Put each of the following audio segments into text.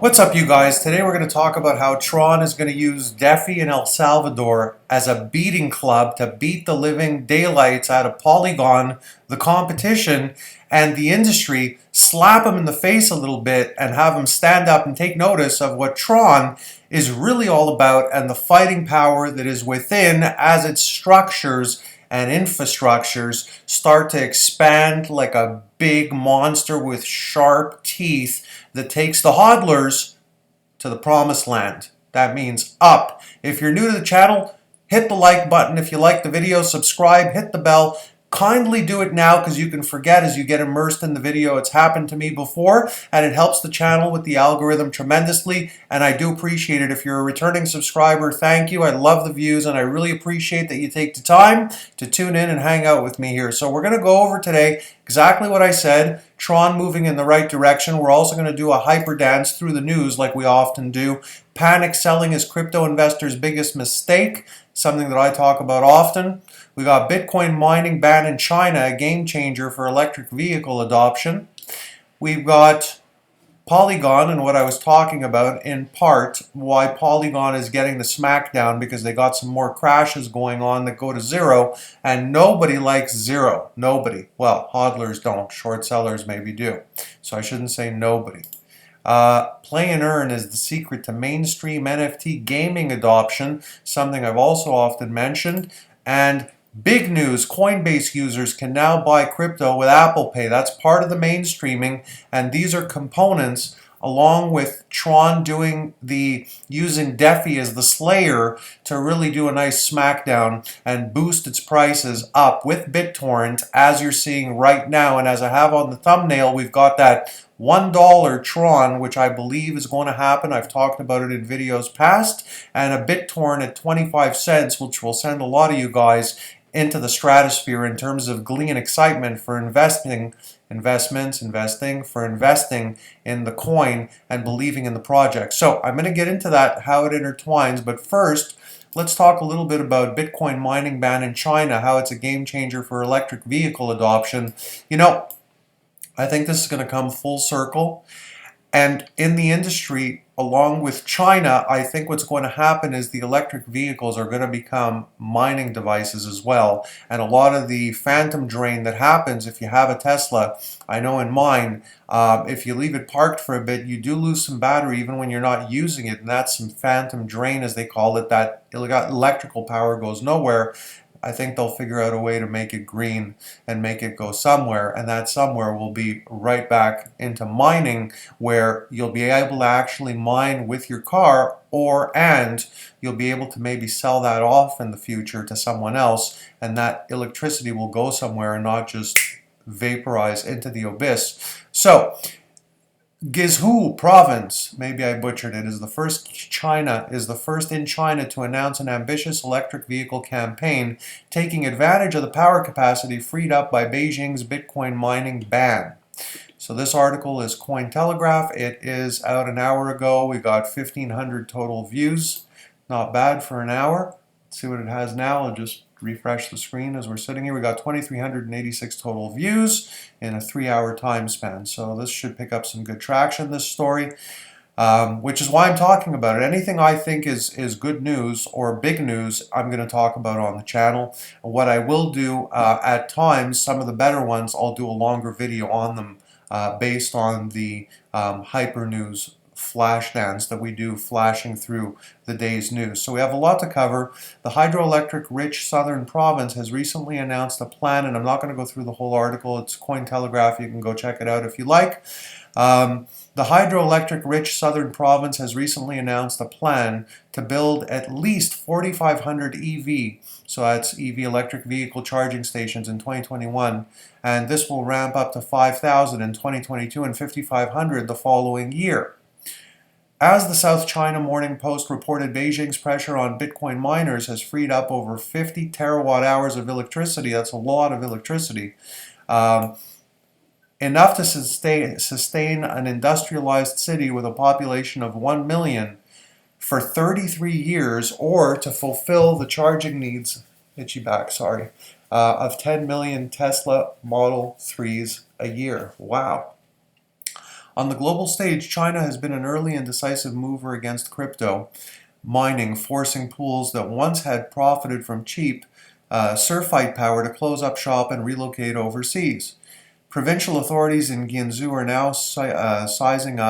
What's up, you guys? Today we're going to talk about how Tron is going to use DEFI and El Salvador as a beating club to beat the living daylights out of Polygon, the competition, and the industry, slap them in the face a little bit and have them stand up and take notice of what Tron is really all about and the fighting power that is within as its structures and infrastructures start to expand like a big monster with sharp teeth that takes the hodlers to the promised land. That means up. If you're new to the channel, hit the like button. If you like the video, subscribe, hit the bell. Kindly do it now because you can forget as you get immersed in the video. It's happened to me before and it helps the channel with the algorithm tremendously, and I do appreciate it. If you're a returning subscriber, thank you. I love the views and I really appreciate that you take the time to tune in and hang out with me here. So we're going to go over today exactly what I said. Tron moving in the right direction. We're also going to do a hyper dance through the news like we often do. Panic selling is crypto investors' biggest mistake, something that I talk about often. We got Bitcoin mining ban in China, a game changer for electric vehicle adoption. We've got Polygon and what I was talking about, in part why Polygon is getting the smackdown, because they got some more crashes going on that go to zero, and nobody likes zero. Nobody. Well, hodlers don't. Short sellers maybe do. So I shouldn't say nobody. Play and earn is the secret to mainstream NFT gaming adoption, something I've also often mentioned. And big news, Coinbase users can now buy crypto with Apple Pay. That's part of the mainstreaming, and these are components along with Tron using DEFI as the slayer to really do a nice smackdown and boost its prices up with Bittorrent, as you're seeing right now. And as I have on the thumbnail, we've got that $1 Tron, which I believe is going to happen. I've talked about it in videos past, and a Bittorrent at 25 cents, which will send a lot of you guys into the stratosphere in terms of glee and excitement for investing in the coin and believing in the project. So I'm going to get into that, how it intertwines, but first let's talk a little bit about Bitcoin mining ban in China, how it's a game changer for electric vehicle adoption. You know, I think this is going to come full circle. And in the industry, along with China, I think what's going to happen is the electric vehicles are going to become mining devices as well. And a lot of the phantom drain that happens if you have a Tesla, I know in mine, if you leave it parked for a bit, you do lose some battery even when you're not using it. And that's some phantom drain, as they call it, that electrical power goes nowhere. I think they'll figure out a way to make it green and make it go somewhere, and that somewhere will be right back into mining, where you'll be able to actually mine with your car, and you'll be able to maybe sell that off in the future to someone else, and that electricity will go somewhere and not just vaporize into the abyss. So Guizhou province, maybe I butchered it, is the first in China to announce an ambitious electric vehicle campaign, taking advantage of the power capacity freed up by Beijing's Bitcoin mining ban. So this article is Cointelegraph. It is out an hour ago. We got 1,500 total views. Not bad for an hour. Let's see what it has now. I'll just refresh the screen as we're sitting here. We got 2,386 total views in a 3-hour time span. So this should pick up some good traction, this story, which is why I'm talking about it. Anything I think is good news or big news, I'm going to talk about on the channel. What I will do at times, some of the better ones, I'll do a longer video on them based on the hyper news flash dance that we do, flashing through the day's news. So we have a lot to cover. The hydroelectric rich southern province has recently announced a plan, and I'm not going to go through the whole article. It's Cointelegraph. You can go check it out if you like. The hydroelectric rich southern province has recently announced a plan to build at least 4,500 EV, so that's EV electric vehicle charging stations, in 2021, and this will ramp up to 5,000 in 2022 and 5,500 the following year. As the South China Morning Post reported, Beijing's pressure on Bitcoin miners has freed up over 50 terawatt hours of electricity. That's a lot of electricity. Enough to sustain an industrialized city with a population of 1 million for 33 years, or to fulfill the charging needs, of 10 million Tesla Model 3s a year. Wow. On the global stage, China has been an early and decisive mover against crypto mining, forcing pools that once had profited from cheap surfite power to close up shop and relocate overseas. Provincial authorities in Guangzhou are now seizing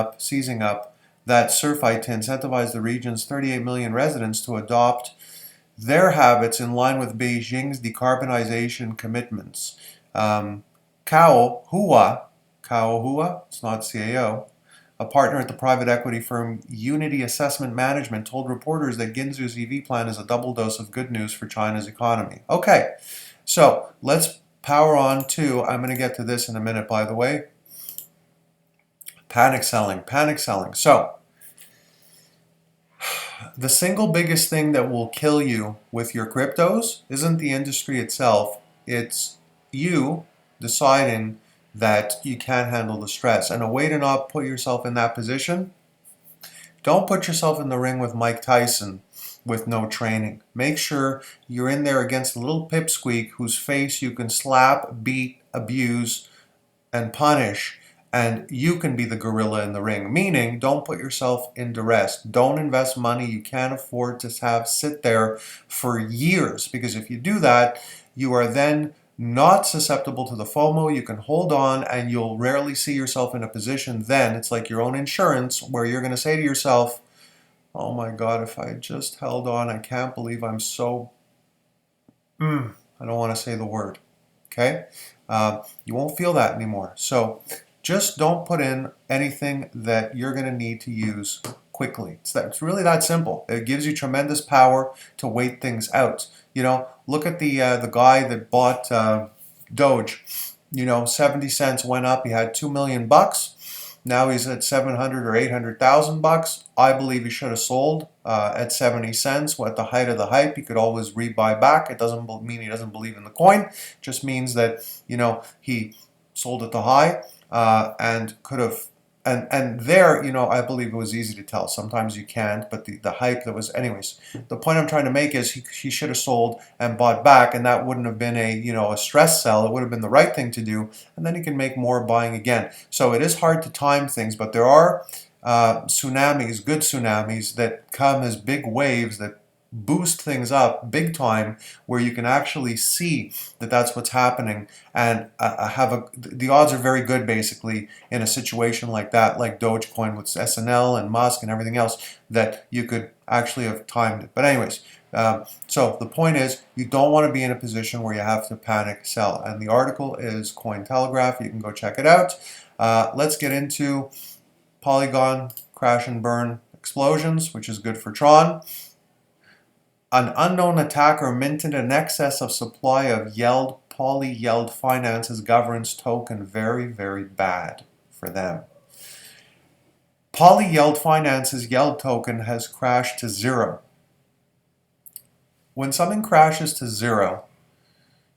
up that surfite to incentivize the region's 38 million residents to adopt their habits in line with Beijing's decarbonization commitments. Cao Hua, it's not CAO, a partner at the private equity firm Unity Assessment Management, told reporters that Guangzhou's EV plan is a double dose of good news for China's economy. Okay, so let's power on to, I'm going to get to this in a minute, by the way, panic selling. So, the single biggest thing that will kill you with your cryptos isn't the industry itself, it's you deciding that you can't handle the stress. And a way to not put yourself in that position, don't put yourself in the ring with Mike Tyson with no training. Make sure you're in there against a little pipsqueak whose face you can slap, beat, abuse, and punish, and you can be the gorilla in the ring. Meaning, don't put yourself in duress. Don't invest money you can't afford to have sit there for years, because if you do that, you are then not susceptible to the FOMO. You can hold on and you'll rarely see yourself in a position then, it's like your own insurance, where you're going to say to yourself, oh my God, if I just held on, I can't believe I'm so, I don't want to say the word, okay? You won't feel that anymore. So just don't put in anything that you're going to need to use quickly. It's really that simple. It gives you tremendous power to wait things out. You know, look at the guy that bought Doge. You know, 70 cents went up. He had $2 million bucks. Now he's at 700 or 800,000 bucks. I believe he should have sold at 70 cents at the height of the hype. He could always rebuy back. It doesn't mean he doesn't believe in the coin. It just means that, you know, he sold at the high and could have. And there, you know, I believe it was easy to tell. Sometimes you can't, but the hype that was, anyways. The point I'm trying to make is he should have sold and bought back, and that wouldn't have been a stress sell. It would have been the right thing to do, and then he can make more buying again. So it is hard to time things, but there are tsunamis, good tsunamis that come as big waves that boost things up big time, where you can actually see that that's what's happening, and the odds are very good basically in a situation like that, like Dogecoin with SNL and Musk and everything else, that you could actually have timed it. But anyways, so the point is, you don't want to be in a position where you have to panic sell, and the article is Cointelegraph. You can go check it out. Let's get into Polygon crash and burn explosions, which is good for Tron. An unknown attacker minted an excess of supply of Poly Finance's governance token. Very, very bad for them. Poly Finance's YELD token has crashed to zero. When something crashes to zero,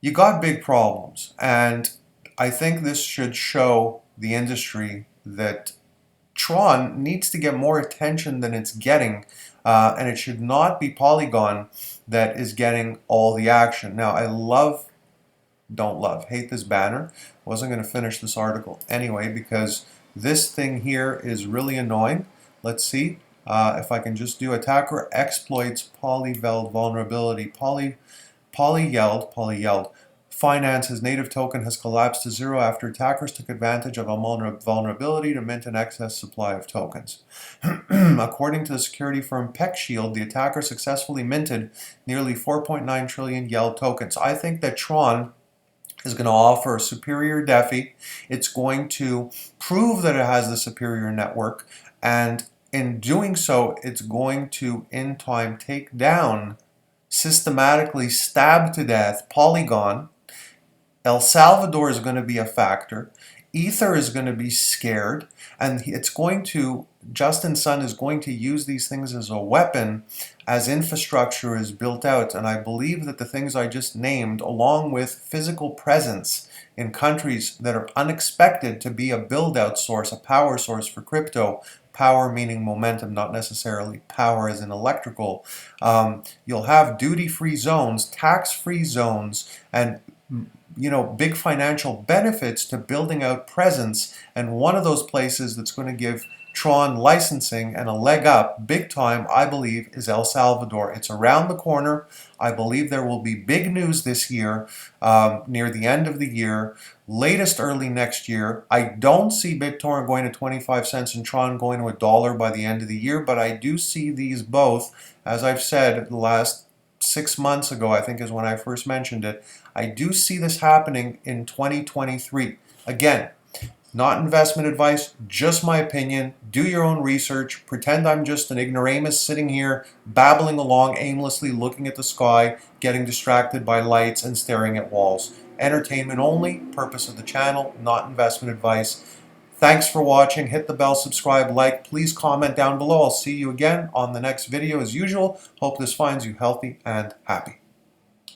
you got big problems. And I think this should show the industry that Tron needs to get more attention than it's getting, and it should not be Polygon that is getting all the action. Now, I hate this banner. I wasn't going to finish this article anyway because this thing here is really annoying. Let's see if I can just do attacker exploits Polyveld vulnerability. Polyeld. Finance's native token has collapsed to zero after attackers took advantage of a vulnerability to mint an excess supply of tokens. According to the security firm PeckShield, the attacker successfully minted nearly 4.9 trillion YELD tokens. I think that Tron is going to offer a superior DEFI. It's going to prove that it has the superior network, and in doing so, it's going to, in time, take down, systematically stab to death, Polygon. El Salvador is going to be a factor. Ether is going to be scared, and Justin Sun is going to use these things as a weapon as infrastructure is built out. And I believe that the things I just named, along with physical presence in countries that are unexpected to be a build-out source, a power source for crypto, power meaning momentum, not necessarily power as in electrical, you'll have duty-free zones, tax-free zones, and big financial benefits to building out presence, and one of those places that's going to give Tron licensing and a leg up big time, I believe, is El Salvador. It's around the corner. I believe there will be big news this year, near the end of the year, latest early next year. I don't see Bittorrent going to 25 cents and Tron going to $1 by the end of the year, but I do see these both, as I've said, the last 6 months ago, I think is when I first mentioned it. I do see this happening in 2023. Again, not investment advice, just my opinion. Do your own research. Pretend I'm just an ignoramus sitting here babbling along aimlessly, looking at the sky, getting distracted by lights and staring at walls. Entertainment only, purpose of the channel, not investment advice. Thanks for watching. Hit the bell, subscribe, like. Please comment down below. I'll see you again on the next video as usual. Hope this finds you healthy and happy.